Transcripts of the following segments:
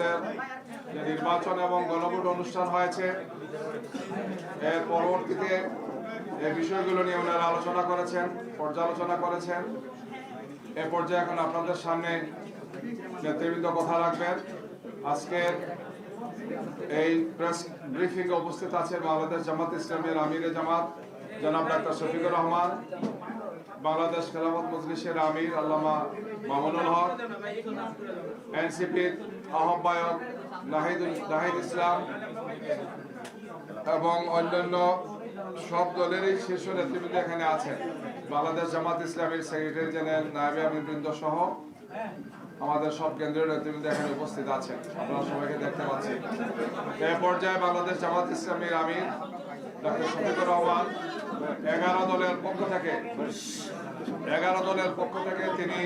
আমাদের যে নির্বাচন এবং গণভোট অনুষ্ঠান হয়েছে, এর পরবর্তীতে এই বিষয়গুলো নিয়ে ওনারা আলোচনা করেছেন, পর্যালোচনা করেছেন। এ পর্যায়ে এখন আপনাদের সামনে নেতৃবৃন্দ কথা রাখবেন। আজকের এই প্রেস ব্রিফিং এ উপস্থিত আছেন বাংলাদেশ জামাত ইসলামীর আমিরে জামাত জনাব ডাক্তার শফিকুর রহমান, বাংলাদেশ খেলাফত মজলিসের আমির আল্লামা মামুনুল হক, এনসিপির আহ্বায়ক নাহিদ ইসলাম এবং অন্যান্য সব দলেরই শীর্ষ নেতৃবৃন্দ এখানে আছেন। বাংলাদেশ জামাত ইসলামীর সেক্রেটারি জেনারেল নায়েবে আমিরবৃন্দ সহ আমাদের সব কেন্দ্রীয় নেতৃবৃন্দ এখানে উপস্থিত আছেন, আপনারা সবাইকে দেখতে পাচ্ছি। এই পর্যায়ে বাংলাদেশ জামাত ইসলামীর আমির ডক্টর শফিকুর রহমান 11 দলের পক্ষ থেকে তিনি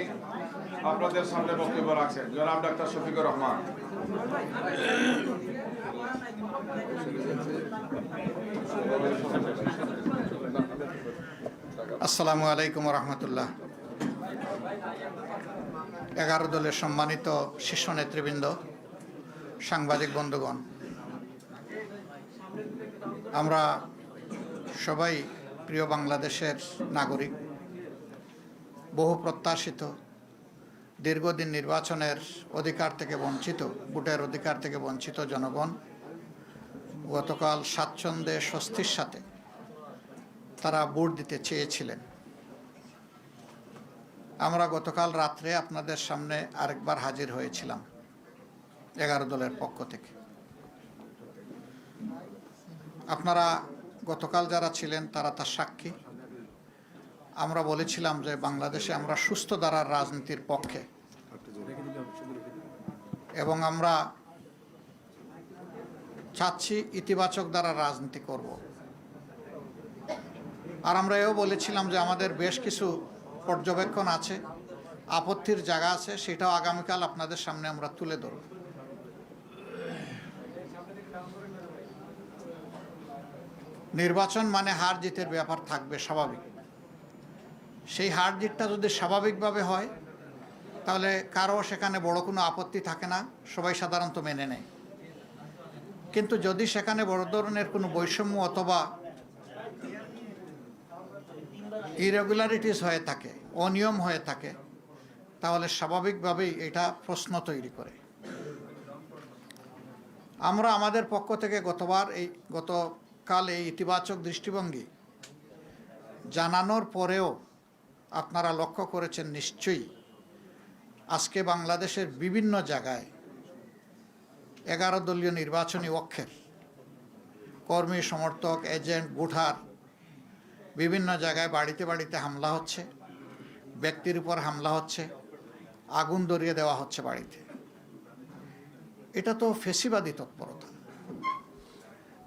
আপনাদের সামনে বক্তব্য রাখছেন। জনাব ডক্টর শফিকুর রহমান। আসসালামু আলাইকুম রহমতুল্লাহ। 11 দলের সম্মানিত শীর্ষ নেতৃবৃন্দ, সাংবাদিক বন্ধুগণ, আমরা সবাই প্রিয় বাংলাদেশের নাগরিক। বহু প্রত্যাশিত দীর্ঘদিন নির্বাচনের অধিকার থেকে বঞ্চিত, ভোটের অধিকার থেকে বঞ্চিত জনগণ গতকাল স্বাচ্ছন্দ্যে স্বস্তির সাথে তারা ভোট দিতে চেয়েছিলেন। আমরা গতকাল রাত্রে আপনাদের সামনে আরেকবার হাজির হয়েছিলাম 11 দলের পক্ষ থেকে। আপনারা গতকাল যারা ছিলেন তারা তার সাক্ষী। আমরা বলেছিলাম যে বাংলাদেশে আমরা সুস্থ ধারার রাজনীতির পক্ষে এবং আমরা চাচ্ছি ইতিবাচক ধারার রাজনীতি করব। আর আমরা এও বলেছিলাম যে আমাদের বেশ কিছু পর্যবেক্ষণ আছে, আপত্তির জায়গা আছে, সেটাও আগামীকাল আপনাদের সামনে আমরা তুলে ধরব। নির্বাচন মানে হার জিতের ব্যাপার থাকবে, স্বাভাবিক। সেই হার জিতটা যদি স্বাভাবিকভাবে হয় তাহলে কারো সেখানে বড় কোনো আপত্তি থাকে না, সবাই সাধারণত মেনে নেয়। কিন্তু যদি সেখানে বড় ধরনের কোনো বৈষম্য অথবা ইরেগুলারিটিস হয়ে থাকে, অনিয়ম হয়ে থাকে, তাহলে স্বাভাবিকভাবেই এটা প্রশ্ন তৈরি করে। আমরা আমাদের পক্ষ থেকে গতকাল এই ইতিবাচক দৃষ্টিভঙ্গি জানানোর পরেও আপনারা লক্ষ্য করেছেন নিশ্চয়ই, আজকে বাংলাদেশের বিভিন্ন জায়গায় 11 দলীয় নির্বাচনী অক্ষের কর্মী, সমর্থক, এজেন্ট, ভোটার বিভিন্ন জায়গায় বাড়িতে বাড়িতে হামলা হচ্ছে, ব্যক্তির উপর হামলা হচ্ছে, আগুন ধরিয়ে দেওয়া হচ্ছে বাড়িতে। এটা তো ফেসিবাদী তৎপরতা।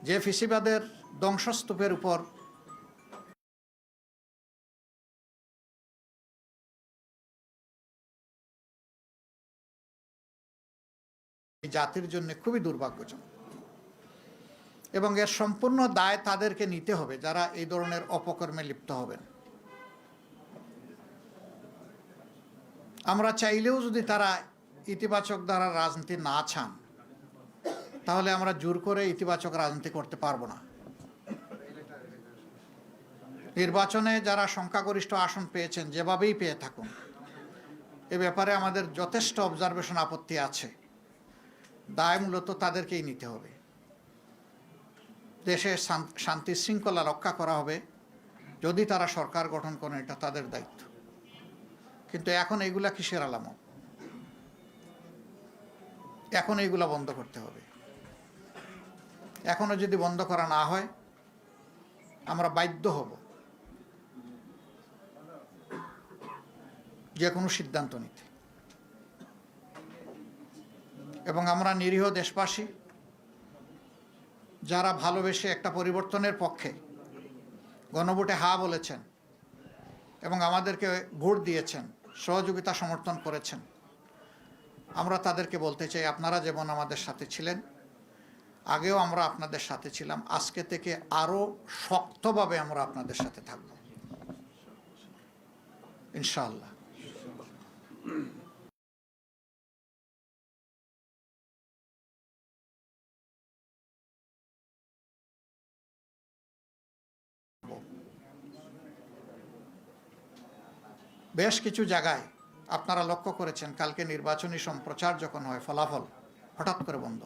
যে ফেসিবাদের ধ্বংসস্তূপের উপর জাতির জন্য খুবই দুর্ভাগ্যজনক এবং এর সম্পূর্ণ দায় তাদেরকে নিতে হবে যারা এই ধরনের অপকর্মে লিপ্ত হবেন। আমরা চাইলেও যদি তারা ইতিবাচক দ্বারা রাজনীতি না চান, তাহলে আমরা জোর করে ইতিবাচক রাজনীতি করতে পারবো না। নির্বাচনে যারা সংখ্যাগরিষ্ঠ আসন পেয়েছেন, যেভাবেই পেয়ে থাকুন, এ ব্যাপারে আমাদের যথেষ্ট অবজারভেশন, আপত্তি আছে। দায় মূলত তাদেরকেই নিতে হবে। দেশে শান্তি শৃঙ্খলা রক্ষা করা হবে যদি তারা সরকার গঠন করেন, এটা তাদের দায়িত্ব। কিন্তু এখন এইগুলা কিসের আলামত? এখন এইগুলা বন্ধ করতে হবে। এখনো যদি বন্ধ করা না হয়, আমরা বাধ্য হব যে কোনো সিদ্ধান্ত নিতে। এবং আমরা নিরীহ দেশবাসী যারা ভালোবেসে একটা পরিবর্তনের পক্ষে গণভোটে হা বলেছেন এবং আমাদেরকে ভোট দিয়েছেন, সহযোগিতা সমর্থন করেছেন, আমরা তাদেরকে বলতে চাই, আপনারা যেমন আমাদের সাথে ছিলেন, আগেও আমরা আপনাদের সাথে ছিলাম, আজকে থেকে আরও শক্তভাবে আমরা আপনাদের সাথে থাকব ইনশাআল্লাহ। বেশ কিছু জায়গায় আপনারা লক্ষ্য করেছেন কালকে নির্বাচনী সম্প্রচার যখন হয় ফলাফল হঠাৎ করে বন্ধ।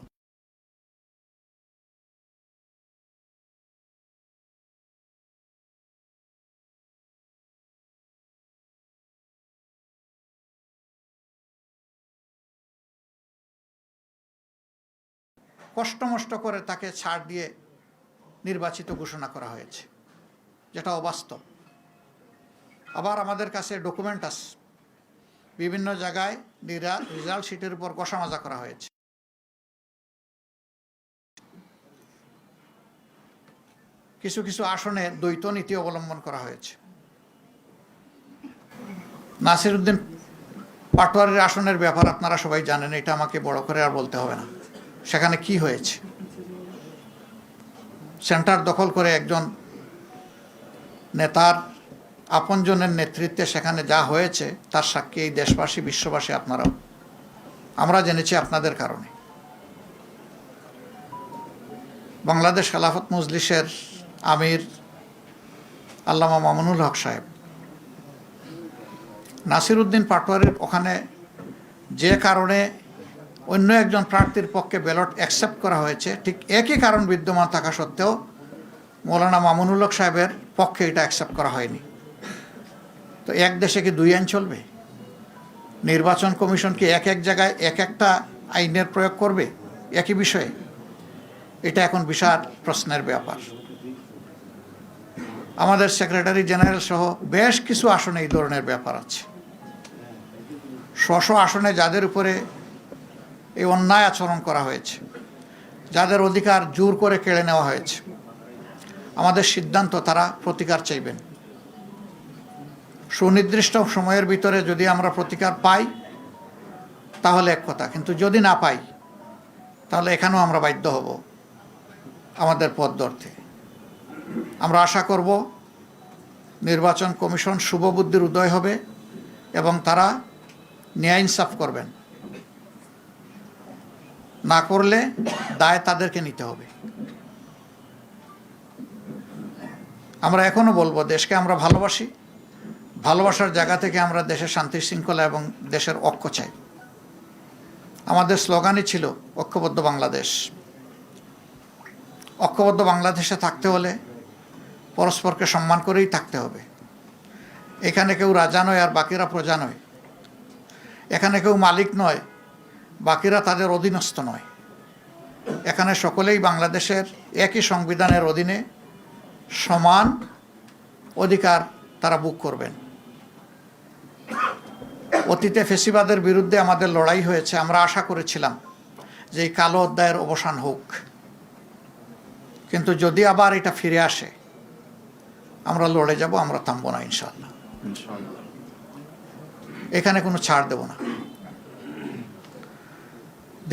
কষ্ট করে তাকে ছাড় দিয়ে নির্বাচিত ঘোষণা করা হয়েছে, যেটা অবাস্তব। আবার আমাদের কাছে ডকুমেন্ট আছে, বিভিন্ন জায়গায় রেজাল্ট শিটের উপর কষামাজা করা হয়েছে। কিছু কিছু আসনে দ্বৈত নীতি অবলম্বন করা হয়েছে। নাসিরউদ্দিন পাটোয়ারির আসনের ব্যাপার আপনারা সবাই জানেন, এটা আমাকে বড় করে আর বলতে হবে না। সেখানে কি হয়েছে, সেন্টার দখল করে একজন নেতার আপনজনের নেতৃত্বে সেখানে যা হয়েছে তার সাক্ষী এই দেশবাসী, বিশ্ববাসী, আপনারাও। আমরা জেনেছি আপনাদের কারণে। বাংলাদেশ খেলাফত মজলিসের আমির আল্লামা মামুনুল হক সাহেব নাসিরউদ্দিন পাটোয়ারির ওখানে যে কারণে অন্য একজন প্রার্থীর পক্ষে ব্যালট অ্যাকসেপ্ট করা হয়েছে, ঠিক একই কারণ বিদ্যমান থাকা সত্ত্বেও মৌলানা মামুনুল হক সাহেবের পক্ষে এটা অ্যাকসেপ্ট করা হয়নি। তো এক দেশে কি দুই আইন চলবে? নির্বাচন কমিশন কি এক এক জায়গায় এক একটা আইনের প্রয়োগ করবে একই বিষয়ে? এটা এখন বিশাল প্রশ্নের ব্যাপার। আমাদের সেক্রেটারি জেনারেল সহ বেশ কিছু আসনে এই ধরনের ব্যাপার আছে। স্ব আসনে যাদের উপরে এই অন্যায় আচরণ করা হয়েছে, যাদের অধিকার জোর করে কেড়ে নেওয়া হয়েছে, আমাদের সিদ্ধান্ত তারা প্রতিকার চাইবেন। সুনির্দিষ্ট সময়ের ভিতরে যদি আমরা প্রতিকার পাই তাহলে এক কথা, কিন্তু যদি না পাই তাহলে এখানেও আমরা বাধ্য হব আমাদের পথ ধরতে। আমরা আশা করব নির্বাচন কমিশন শুভবুদ্ধির উদয় হবে এবং তারা ন্যায় ইনসাফ করবেন। না করলে দায় তাদেরকে নিতে হবে। আমরা এখনো বলবো, দেশকে আমরা ভালোবাসি, ভালোবাসার জায়গা থেকে আমরা দেশের শান্তি শৃঙ্খলা এবং দেশের ঐক্য চাই। আমাদের স্লোগানই ছিল ঐক্যবদ্ধ বাংলাদেশ। ঐক্যবদ্ধ বাংলাদেশে থাকতে হলে পরস্পরকে সম্মান করেই থাকতে হবে। এখানে কেউ রাজা নয় আর বাকিরা প্রজা নয়। এখানে কেউ মালিক নয়, বাকিরা তাদের অধীনস্থ নয়। এখানে সকলেই বাংলাদেশের একই সংবিধানের অধীনে সমান অধিকার তারা ভোগ করবেন। অতীতে ফ্যাসিবাদের বিরুদ্ধে আমাদের লড়াই হয়েছে। আমরা আশা করেছিলাম যে এই কালো অধ্যায়ের অবসান হোক, কিন্তু যদি আবার এটা ফিরে আসে আমরা লড়ে যাব, আমরা থামবো না ইনশাআল্লাহ। এখানে কোনো ছাড় দেব না।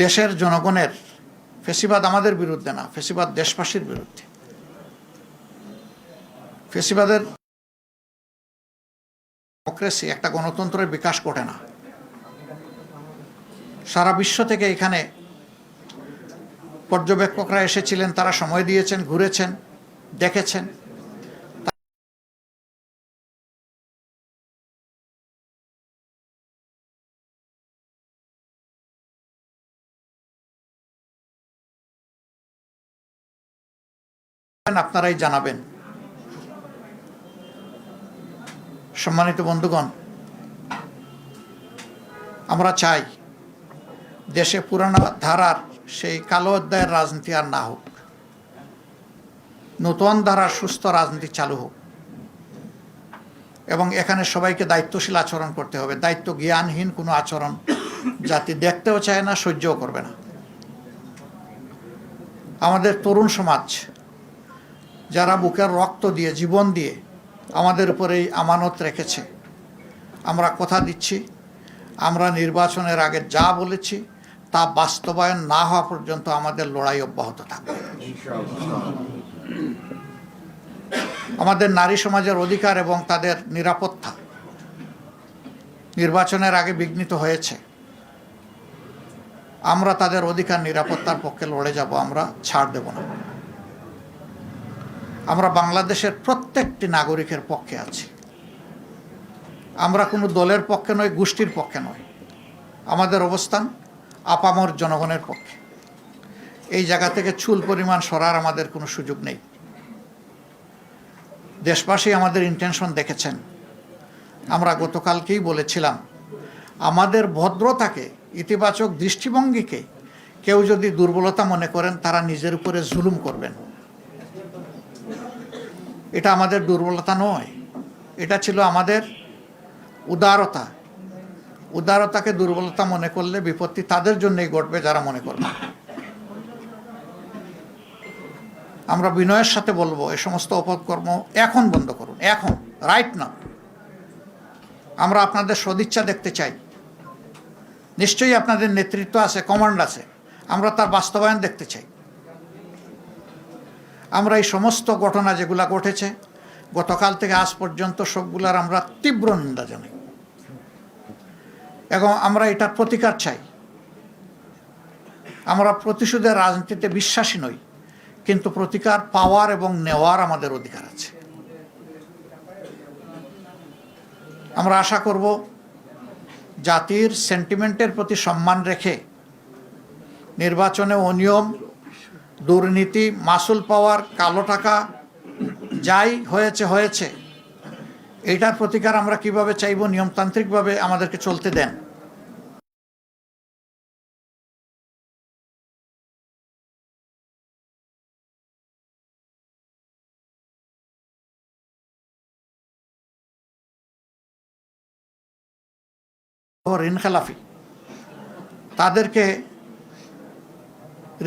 দেশের জনগণের, ফ্যাসিবাদ আমাদের বিরুদ্ধে না, ফ্যাসিবাদ দেশবাসীর বিরুদ্ধে। ফ্যাসিবাদের ডেমোক্রেসি, একটা গণতন্ত্রের বিকাশ ঘটে না। সারা বিশ্ব থেকে এখানে পর্যবেক্ষকরা এসেছিলেন, তারা সময় দিয়েছেন, ঘুরেছেন, দেখেছেন। আপনারাই জানাবেন। সম্মানিত বন্ধুগণ, আমরা চাই দেশে পুরানো ধারার সেই কালো অধ্যায়ের রাজনীতি আর না হোক, নতুন ধারার সুস্থ রাজনীতি চালু হোক। এবং এখানে সবাইকে দায়িত্বশীল আচরণ করতে হবে। দায়িত্ব জ্ঞানহীন কোনো আচরণ জাতি দেখতেও চায় না, সহ্যও করবে না। আমাদের তরুণ সমাজ যারা বুকের রক্ত দিয়ে, জীবন দিয়ে আমাদের উপরে এই আমানত রেখেছে, আমরা কথা দিচ্ছি, আমরা নির্বাচনের আগে যা বলেছি তা বাস্তবায়ন না হওয়া পর্যন্ত আমাদের লড়াই অব্যাহত থাকবে। আমাদের নারী সমাজের অধিকার এবং তাদের নিরাপত্তা নির্বাচনের আগে বিঘ্নিত হয়েছে। আমরা তাদের অধিকার নিরাপত্তার পক্ষে লড়ে যাব, আমরা ছাড় দেব না। আমরা বাংলাদেশের প্রত্যেকটি নাগরিকের পক্ষে আছি। আমরা কোনো দলের পক্ষে নয়, গোষ্ঠীর পক্ষে নয়। আমাদের অবস্থান আপামর জনগণের পক্ষে। এই জায়গা থেকে চুল পরিমাণ সরার আমাদের কোনো সুযোগ নেই। দেশবাসী আমাদের ইন্টেনশন দেখেছেন। আমরা গতকালকেই বলেছিলাম, আমাদের ভদ্রতাকে, ইতিবাচক দৃষ্টিভঙ্গিকে কেউ যদি দুর্বলতা মনে করেন, তারা নিজের উপরে জুলুম করবেন। এটা আমাদের দুর্বলতা নয়, এটা ছিল আমাদের উদারতা। উদারতাকে দুর্বলতা মনে করলে বিপত্তি তাদের জন্যই ঘটবে যারা মনে করবে। আমরা বিনয়ের সাথে বলবো, এ সমস্ত অপকর্ম এখন বন্ধ করুন, এখন, রাইট না। আমরা আপনাদের সদিচ্ছা দেখতে চাই। নিশ্চয়ই আপনাদের নেতৃত্ব আছে, কমান্ড আছে, আমরা তার বাস্তবায়ন দেখতে চাই। আমরা এই সমস্ত ঘটনা যেগুলা ঘটেছে গতকাল থেকে আজ পর্যন্ত, সবগুলার আমরা তীব্র নিন্দা জানাই এবং আমরা এটার প্রতিকার চাই। আমরা প্রতিশোধের রাজনীতিতে বিশ্বাসী নই, কিন্তু প্রতিকার পাওয়ার এবং নেওয়ার আমাদের অধিকার আছে। আমরা আশা করব জাতির সেন্টিমেন্টের প্রতি সম্মান রেখে নির্বাচনে অনিয়ম, দুর্নীতি, মাসুল পাওয়ার, কালো টাকা যাই হয়েছে, এইটার প্রতিকার আমরা কিভাবে চাইব, নিয়মতান্ত্রিকভাবে আমাদেরকে চলতে দেন। ঋণ খেলাফি, তাদেরকে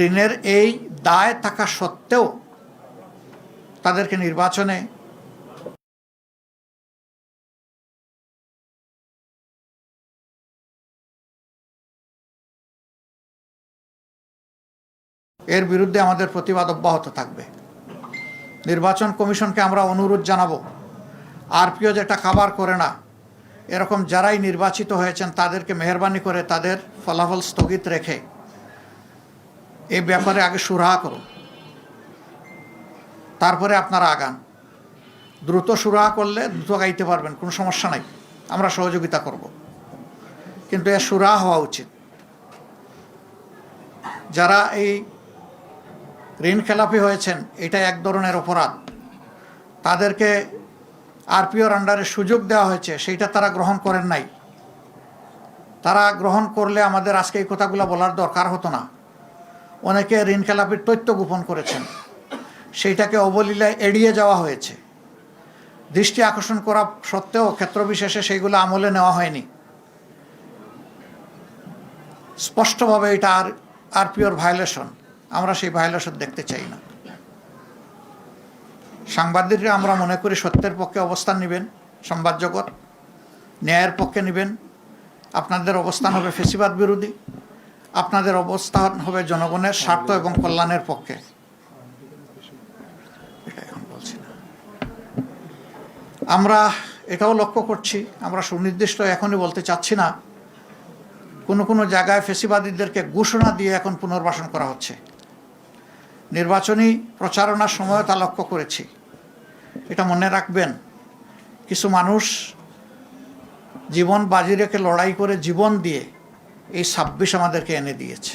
ঋণের এই দায় থাকা সত্ত্বেও তাদেরকে নির্বাচনে এর বিরুদ্ধে আমাদের প্রতিবাদ অব্যাহত থাকবে। নির্বাচন কমিশনকে আমরা অনুরোধ জানাবো, আরপিও যেটা খাবার করে না, এরকম যারাই নির্বাচিত হয়েছেন তাদেরকে মেহরবানি করে তাদের ফলাফল স্থগিত রেখে এই ব্যাপারে আগে সুরাহা করুন, তারপরে আপনারা আগান। দ্রুত সুরাহা করলে দ্রুত গাইতে পারবেন, কোনো সমস্যা নাই, আমরা সহযোগিতা করব। কিন্তু এর সুরাহা হওয়া উচিত। যারা এই ঋণ খেলাপি হয়েছেন, এটা এক ধরনের অপরাধ। তাদেরকে আরপিওর আন্ডারে সুযোগ দেওয়া হয়েছে, সেইটা তারা গ্রহণ করেন নাই। তারা গ্রহণ করলে আমাদের আজকে এই কথাগুলো বলার দরকার হতো না। অনেকে ঋণ খেলাপির তথ্য গোপন করেছেন, সেইটাকে অবলীলায় এড়িয়ে যাওয়া হয়েছে। দৃষ্টি আকর্ষণ করা সত্ত্বেও ক্ষেত্রবিশেষে সেইগুলো আমলে নেওয়া হয়নি। স্পষ্টভাবে এটা আরপিওর ভায়োলেশন, আমরা সেই ভায়োলেশন দেখতে চাই না। সাংবাদিকরা আমরা মনে করি সত্যের পক্ষে অবস্থান নেবেন, সংবাদ জগৎ ন্যায়ের পক্ষে নেবেন। আপনাদের অবস্থান হবে ফ্যাসিবাদ বিরোধী, আপনাদের অবস্থান হবে জনগণের স্বার্থ এবং কল্যাণের পক্ষে। এটা এখন বলছি না। আমরা এটাও লক্ষ্য করছি, আমরা সুনির্দিষ্ট এখনই বলতে চাচ্ছি না, কোনো জায়গায় ফ্যাসিবাদীদেরকে ঘোষণা দিয়ে এখন পুনর্বাসন করা হচ্ছে। নির্বাচনী প্রচারণার সময় তা লক্ষ্য করেছি। এটা মনে রাখবেন, কিছু মানুষ জীবন বাজি রেখে লড়াই করে জীবন দিয়ে এই ২৬ আমাদেরকে এনে দিয়েছে।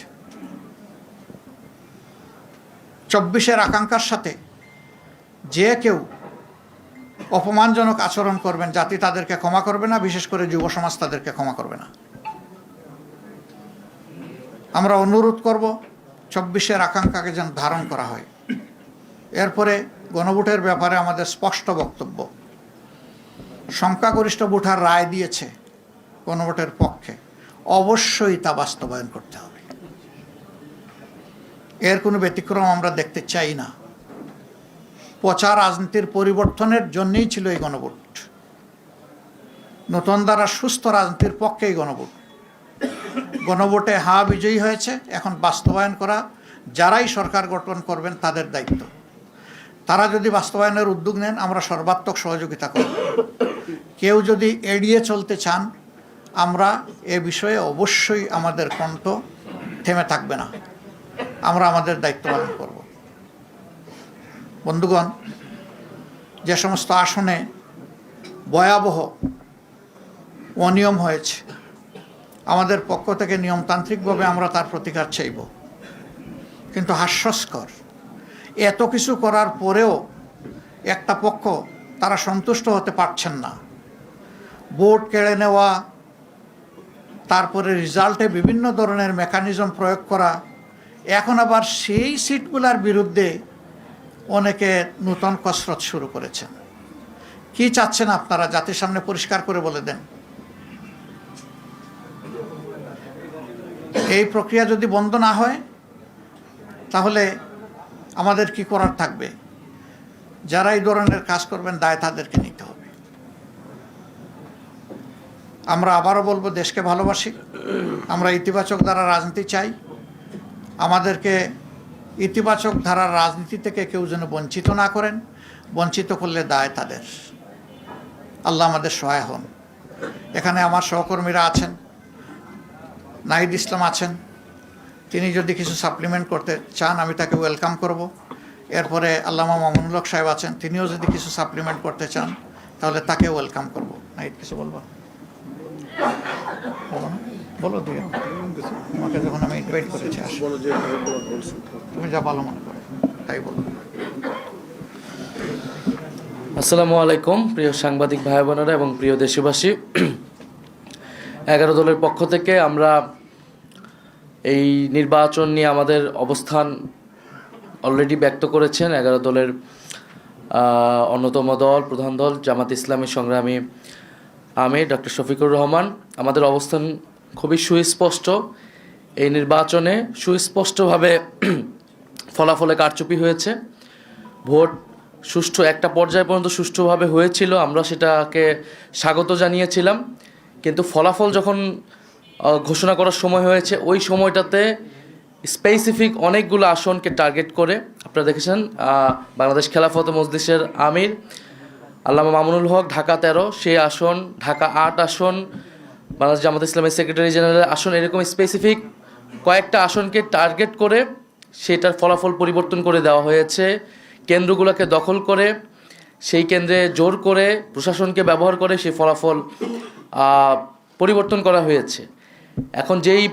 ২৪-এর আকাঙ্ক্ষার সাথে যে কেউ অপমানজনক আচরণ করবেন, জাতি তাদেরকে ক্ষমা করবে না, বিশেষ করে যুব সমাজ তাদেরকে ক্ষমা করবে না। আমরা অনুরোধ করব ২৪-এর আকাঙ্ক্ষাকে যেন ধারণ করা হয়। এরপরে গণভোটের ব্যাপারে আমাদের স্পষ্ট বক্তব্য। সংখ্যাগরিষ্ঠ ভোটার রায় দিয়েছে গণভোটের পক্ষে, অবশ্যই তা বাস্তবায়ন করতে হবে। এর কোনো ব্যতিক্রম আমরা দেখতে চাই না। পচা রাজনীতির পরিবর্তনের জন্যই ছিল এই গণভোট। নতুন দ্বারা সুস্থ রাজনীতির পক্ষেই গণভোট। গণভোটে হা বিজয়ী হয়েছে, এখন বাস্তবায়ন করা যারাই সরকার গঠন করবেন তাদের দায়িত্ব। তারা যদি বাস্তবায়নের উদ্যোগ নেন, আমরা সর্বাত্মক সহযোগিতা করব। কেউ যদি এড়িয়ে চলতে চান, আমরা এ বিষয়ে অবশ্যই আমাদের কণ্ঠ থেমে থাকবে না, আমরা আমাদের দায়িত্ব পালন করব। বন্ধুগণ, যে সমস্ত আসনে ভয়াবহ অনিয়ম হয়েছে, আমাদের পক্ষ থেকে নিয়মতান্ত্রিকভাবে আমরা তার প্রতিকার চাইব। কিন্তু হাস্যস্কর, এত কিছু করার পরেও একটা পক্ষ তারা সন্তুষ্ট হতে পারছেন না। ভোট কেড়ে নেওয়া, তারপরে রেজাল্টে বিভিন্ন ধরনের মেকানিজম প্রয়োগ করা, এখন আবার সেই সিটগুলোর বিরুদ্ধে অনেকে নূতন কসরত শুরু করেছেন। কি চাচ্ছেন আপনারা? জাতির সামনে পরিষ্কার করে বলে দেন। এই প্রক্রিয়া যদি বন্ধ না হয় তাহলে আমাদের কি করার থাকবে? যারা এই ধরনের কাজ করবেন দায় তাদেরকে নিতে হবে। আমরা আবারও বলবো, দেশকে ভালোবাসি, আমরা ইতিবাচক ধারার রাজনীতি চাই। আমাদেরকে ইতিবাচক ধারার রাজনীতি থেকে কেউ যেন বঞ্চিত না করেন, বঞ্চিত করলে দায় তাদের। আল্লাহ আমাদের সহায় হন। এখানে আমার সহকর্মীরা আছেন, নাহিদ ইসলাম আছেন, তিনি যদি কিছু সাপ্লিমেন্ট করতে চান আমি তাকে ওয়েলকাম করব। এরপরে আল্লামা মামুনুল হক সাহেব আছেন, তিনিও যদি কিছু সাপ্লিমেন্ট করতে চান তাহলে তাকে ওয়েলকাম করব। নাহিদ কিছু বলবো? বলো না, বলো দিয়ে তোমাকে যখন আমি ইনভাইট করেছি তুমি যা ভালো মনে করো তাই বলো। আসসালামু আলাইকুম প্রিয় সাংবাদিক ভাই বোনেরা এবং প্রিয় দেশবাসী। 11 দলের পক্ষ থেকে আমরা এই নির্বাচন নিয়ে আমাদের অবস্থান অলরেডি ব্যক্ত করেছেন 11 দলের অন্যতম দল, প্রধান দল জামাত ইসলামী সংগ্রামী আমির ডক্টর শফিকুর রহমান। আমাদের অবস্থান খুবই সুস্পষ্ট। এই নির্বাচনে সুস্পষ্টভাবে ফলাফলে কারচুপি হয়েছে। ভোট সুষ্ঠু একটা পর্যায় পর্যন্ত সুষ্ঠুভাবে হয়েছিল, আমরা সেটাকে স্বাগত জানিয়েছিলাম। কিন্তু ফলাফল যখন ঘোষণা করার সময় হয়েছে, ওই সময়টাতে স্পেসিফিক অনেকগুলো আসনকে টার্গেট করে, আপনারা দেখেছেন বাংলাদেশ খেলাফত মজলিসের আমির আল্লামা মামুনুল হক ঢাকা 13, সেই আসন, ঢাকা 8 আসন, বাংলাদেশ জামাত ইসলামের সেক্রেটারি জেনারেলের আসন, এরকম স্পেসিফিক কয়েকটা আসনকে টার্গেট করে সেটার ফলাফল পরিবর্তন করে দেওয়া হয়েছে। কেন্দ্রগুলোকে দখল করে, সেই কেন্দ্রে জোর করে, প্রশাসনকে ব্যবহার করে সেই ফলাফল পরিবর্তন করা হয়েছে। এখন যেই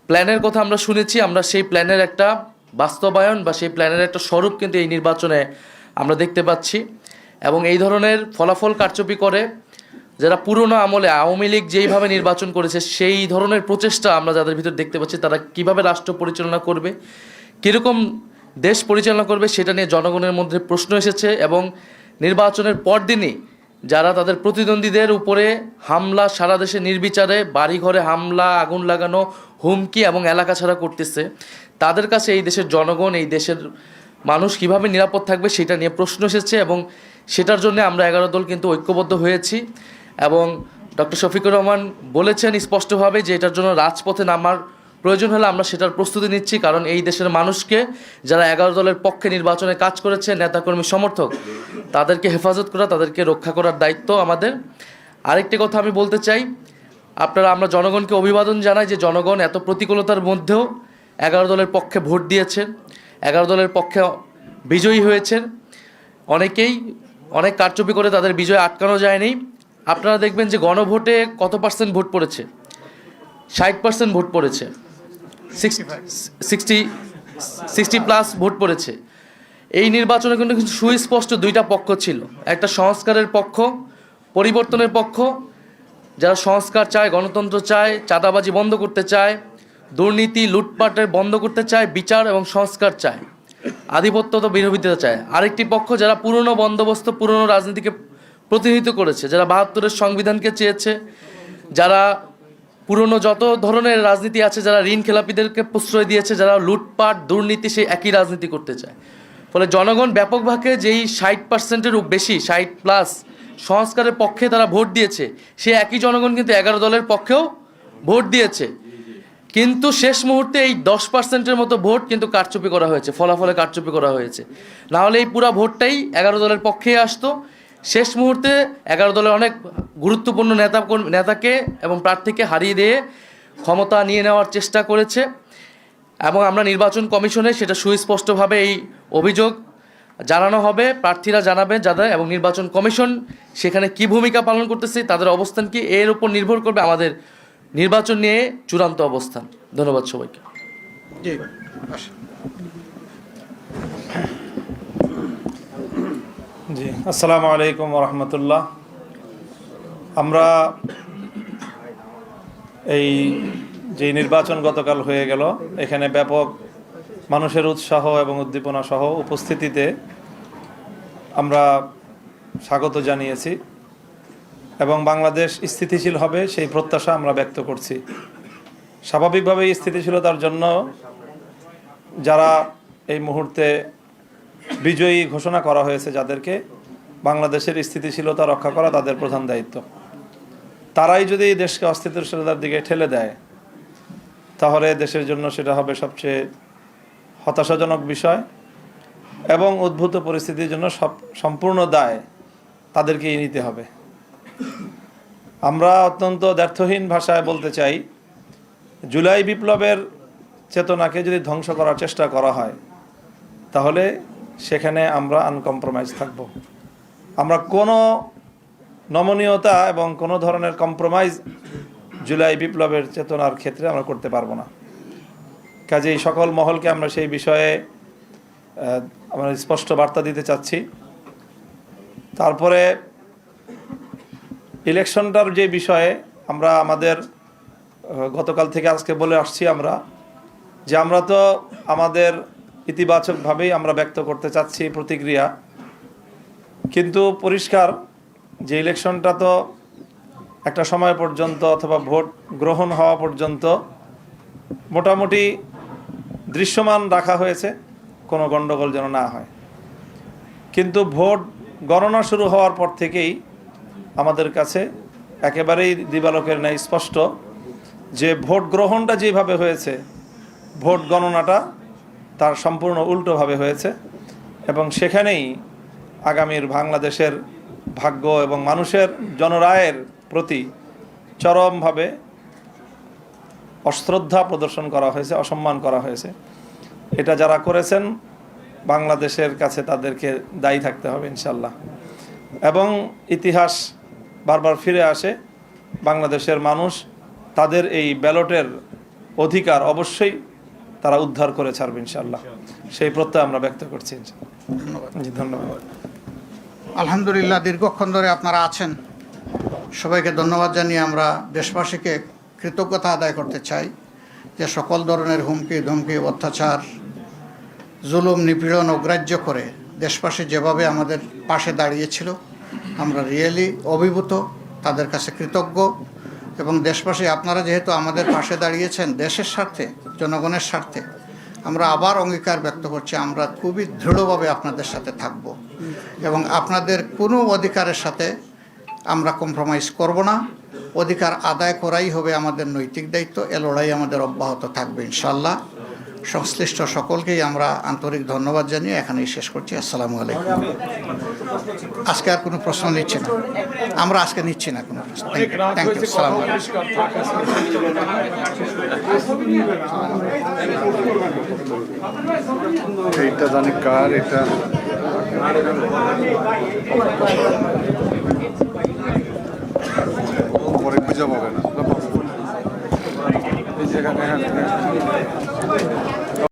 প্ল্যানের কথা আমরা শুনেছি, আমরা সেই প্ল্যানের একটা বাস্তবায়ন বা সেই প্ল্যানের একটা স্বরূপ কিন্তু এই নির্বাচনে আমরা দেখতে পাচ্ছি। এবং এই ধরনের ফলাফল কারচুপি করে যারা পুরনো আমলে আওয়ামী লীগ যেইভাবে নির্বাচন করেছে, সেই ধরনের প্রচেষ্টা আমরা যাদের ভিতর দেখতে পাচ্ছি, তারা কিভাবে রাষ্ট্র পরিচালনা করবে, কীরকম দেশ পরিচালনা করবে, সেটা নিয়ে জনগণের মধ্যে প্রশ্ন এসেছে। এবং নির্বাচনের পরদিনই যারা তাদের প্রতিদ্বন্দ্বীদের উপরে হামলা, সারা দেশে নির্বিচারে বাড়িঘরে হামলা, আগুন লাগানো, হুমকি এবং এলাকা ছাড়া করতেছে, তাদের কাছে এই দেশের জনগণ, এই দেশের মানুষ কিভাবে নিরাপদ থাকবে সেটা নিয়ে প্রশ্ন এসেছে। এবং সেটার জন্য আমরা 11 দল কিন্তু ঐক্যবদ্ধ হয়েছি। এবং ডক্টর শফিকুর রহমান বলেছেন স্পষ্টভাবে যে এটার জন্য রাজপথে নামার প্রয়োজন হলে আমরা সেটার প্রস্তুতি নিচ্ছি। কারণ এই দেশের মানুষকে, যারা 11 দলের পক্ষে নির্বাচনে কাজ করেছে, নেতাকর্মী সমর্থক, তাদেরকে হেফাজত করা, তাদেরকে রক্ষা করার দায়িত্ব আমাদের। আরেকটি কথা আমি বলতে চাই, আমরা জনগণকে অভিবাদন জানাই যে জনগণ এত প্রতিকূলতার মধ্যেও 11 দলের পক্ষে ভোট দিয়েছেন, 11 দলের পক্ষে বিজয়ী হয়েছেন। অনেকেই অনেক কারচুপি করে তাদের বিজয় আটকানো যায়নি। আপনারা দেখবেন যে গণভোটে কত পার্সেন্ট ভোট পড়েছে? 60% ভোট পড়েছে, 60+ ভোট পড়েছে। এই নির্বাচনে কিন্তু সুস্পষ্ট দুইটা পক্ষ ছিল, একটা সংস্কারের পক্ষ, পরিবর্তনের পক্ষ, যারা সংস্কার চায়, গণতন্ত্র চায়, চাঁদাবাজি বন্ধ করতে চায়, দুর্নীতি লুটপাটের বন্ধ করতে চায়, বিচার এবং সংস্কার চায়, আধিপত্য তো বিরোধিতা চায়। আরেকটি পক্ষ যারা পুরনো বন্দোবস্ত, পুরনো রাজনীতিকে প্রতিনিধিত্ব করেছে, যারা 72-এর সংবিধানকে চেয়েছে, যারা পুরনো যত ধরনের রাজনীতি আছে, যারা ঋণ খেলাপিদেরকে প্রশ্রয় দিয়েছে, যারা লুটপাট দুর্নীতি, সেই একই রাজনীতি করতে চায়। ফলে জনগণ ব্যাপকভাবে যেই 60%-এর বেশি, 60+ সংস্কারের পক্ষে তারা ভোট দিয়েছে, সেই একই জনগণ কিন্তু 11 দলের পক্ষেও ভোট দিয়েছে। কিন্তু শেষ মুহূর্তে এই 10%-এর মতো ভোট কিন্তু কারচুপি করা হয়েছে, ফলাফলে কারচুপি করা হয়েছে। নাহলে এই পুরো ভোটটাই 11 দলের পক্ষেই আসতো। শেষ মুহূর্তে 11 দলের অনেক গুরুত্বপূর্ণ নেতাকে এবং প্রার্থীকে হারিয়ে দিয়ে ক্ষমতা নিয়ে নেওয়ার চেষ্টা করেছে। এবং আমরা নির্বাচন কমিশনে সেটা সুস্পষ্টভাবে এই অভিযোগ জানানো হবে, প্রার্থীরা জানাবে যাদের, এবং নির্বাচন কমিশন সেখানে কি ভূমিকা পালন করতেছে, তাদের অবস্থান কি, এর উপর নির্ভর করবে আমাদের নির্বাচন নিয়ে চূড়ান্ত অবস্থান। ধন্যবাদ সবাইকে। জি আসেন। জি, আসসালামু আলাইকুম রহমতুল্লাহ। আমরা এই যে নির্বাচন গতকাল হয়ে গেল, এখানে ব্যাপক মানুষের উৎসাহ এবং উদ্দীপনা সহ উপস্থিতিতে আমরা স্বাগত জানিয়েছি এবং বাংলাদেশ স্থিতিশীল হবে সেই প্রত্যাশা আমরা ব্যক্ত করছি। স্বাভাবিকভাবেই স্থিতিশীলতার জন্য যারা এই মুহূর্তে বিজয়ী ঘোষণা করা হয়েছে, যাদেরকে বাংলাদেশের স্থিতিশীলতা রক্ষা করা তাদের প্রধান দায়িত্ব, তারাই যদি দেশকে অস্থিতিশীলতার দিকে ঠেলে দেয় তাহলে দেশের জন্য সেটা হবে সবচেয়ে হতাশাজনক বিষয় এবং উদ্ভূত পরিস্থিতির জন্য সম্পূর্ণ দায় তাদেরকেই নিতে হবে। আমরা অত্যন্ত দ্ব্যর্থহীন ভাষায় বলতে চাই, জুলাই বিপ্লবের চেতনাকে যদি ধ্বংস করার চেষ্টা করা হয় তাহলে সেখানে আমরা আনকম্প্রোমাইজ থাকব। আমরা কোনো নমনীয়তা এবং কোনো ধরনের কম্প্রোমাইজ জুলাই বিপ্লবের চেতনার ক্ষেত্রে আমরা করতে পারবো না। কাজেই সকল মহলকে আমরা সেই বিষয়ে আমরা স্পষ্ট বার্তা দিতে চাচ্ছি। তারপরে ইলেকশনটার যে বিষয়ে আমরা আমাদের গতকাল থেকে আজকে বলে আসছি আমরা, যে আমরা তো আমাদের ইতিবাচকভাবেই আমরা ব্যক্ত করতে চাচ্ছি প্রতিক্রিয়া, কিন্তু পরিষ্কার যে ইলেকশনটা তো একটা সময় পর্যন্ত অথবা ভোট গ্রহণ হওয়া পর্যন্ত মোটামুটি দৃশ্যমান রাখা হয়েছে, কোনো গণ্ডগোল যেন না হয়। কিন্তু ভোট গণনা শুরু হওয়ার পর থেকেই আমাদের কাছে একেবারেই দিবালোকের ন্যায় স্পষ্ট যে ভোট গ্রহণটা যেভাবে হয়েছে, ভোট গণনাটা তার সম্পূর্ণ উল্টোভাবে হয়েছে এবং সেখানেই আগামীর বাংলাদেশের ভাগ্য এবং মানুষের জনরায়ের প্রতি চরমভাবে অশ্রদ্ধা প্রদর্শন করা হয়েছে, অসম্মান করা হয়েছে। এটা যারা করেছেন বাংলাদেশের কাছে তাদেরকে দায়ী থাকতে হবে ইনশাল্লাহ। এবং ইতিহাস বারবার ফিরে আসে, বাংলাদেশের মানুষ তাদের এই ব্যালটের অধিকার অবশ্যই তারা উদ্ধার করে ছাড়বে ইনশাল্লাহ, সেই প্রত্যয় আমরা ব্যক্ত করছি। জি, ধন্যবাদ। আলহামদুলিল্লাহ, দীর্ঘক্ষণ ধরে আপনারা আছেন, সবাইকে ধন্যবাদ জানিয়ে আমরা দেশবাসীকে কৃতজ্ঞতা আদায় করতে চাই যে সকল ধরনের হুমকি ধমকি অত্যাচার জুলুম নিপীড়ন অগ্রাহ্য করে দেশবাসী যেভাবে আমাদের পাশে দাঁড়িয়েছিল, আমরা রিয়েলি অভিভূত, তাদের কাছে কৃতজ্ঞ। এবং দেশবাসী আপনারা যেহেতু আমাদের পাশে দাঁড়িয়েছেন দেশের স্বার্থে, জনগণের স্বার্থে, আমরা আবার অঙ্গীকার ব্যক্ত করছি আমরা খুবই দৃঢ়ভাবে আপনাদের সাথে থাকব এবং আপনাদের কোনো অধিকারের সাথে আমরা কম্প্রোমাইজ করব না। অধিকার আদায় করাই হবে আমাদের নৈতিক দায়িত্ব। এ লড়াই আমাদের অব্যাহত থাকবে ইনশাল্লাহ। সংশ্লিষ্ট সকলকেই আমরা আন্তরিক ধন্যবাদ জানিয়ে এখানেই শেষ করছি। আসসালামু আলাইকুম। আজকে আর কোনো প্রশ্ন নিচ্ছি না, আমরা আজকে নিচ্ছি না কোনো প্রশ্ন। Thank you. আসসালামু আলাইকুম। এইটা জানি কার, এটা পরে খুঁজে পাবে না এই জায়গাটা।